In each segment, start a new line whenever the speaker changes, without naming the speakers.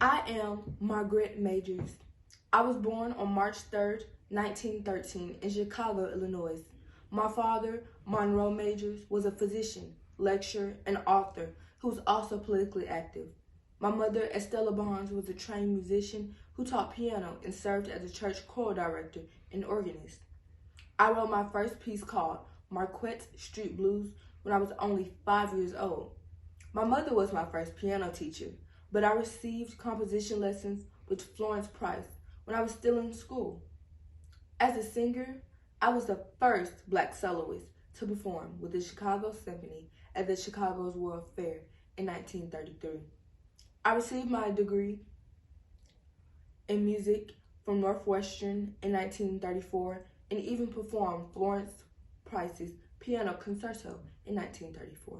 I am Margaret Majors. I was born on March 3rd, 1913 in Chicago, Illinois. My father, Monroe Majors, was a physician, lecturer, and author who was also politically active. My mother, Estella Bonds, was a trained musician who taught piano and served as a church choral director and organist. I wrote my first piece called Marquette's Street Blues when I was only 5 years old. My mother was my first piano teacher, but I received composition lessons with Florence Price when I was still in school. As a singer, I was the first Black soloist to perform with the Chicago Symphony at the Chicago's World Fair in 1933. I received my degree in music from Northwestern in 1934 and even performed Florence Price's Piano Concerto in 1934.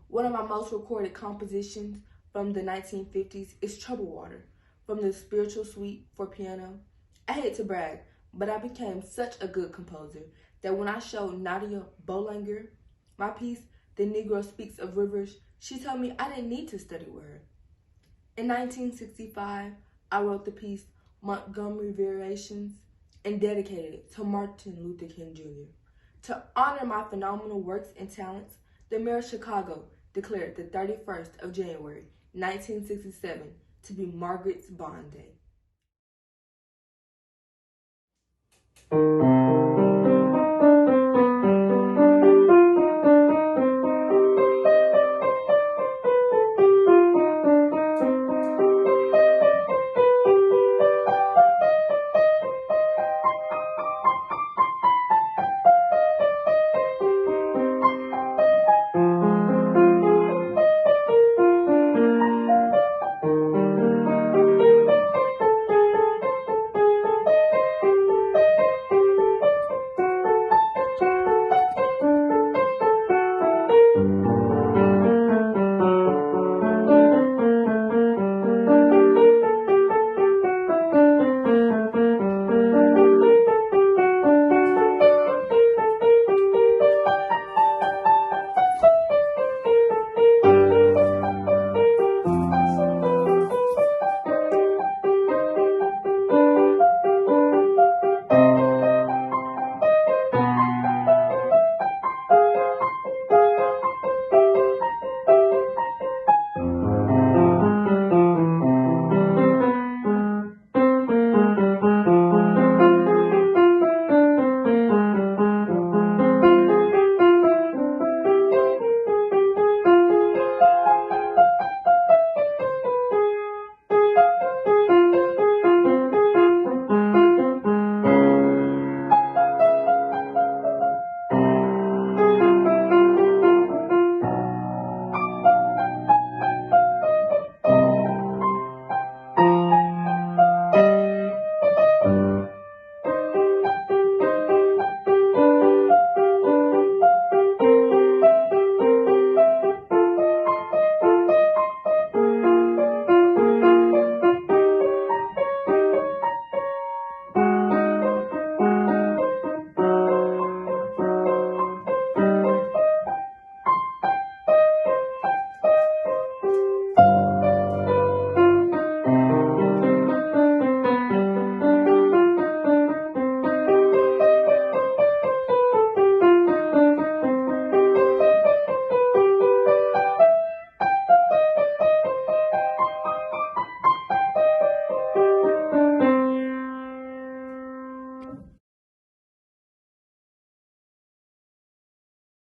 One of my most recorded compositions from the 1950s is Troubled Water from the Spiritual Suite for piano. I hate to brag, but I became such a good composer that when I showed Nadia Boulanger my piece, The Negro Speaks of Rivers, she told me I didn't need to study with her. In 1965, I wrote the piece Montgomery Variations and dedicated it to Martin Luther King Jr. To honor my phenomenal works and talents, the mayor of Chicago declared the 31st of January, 1967 to be Margaret Bonds Day.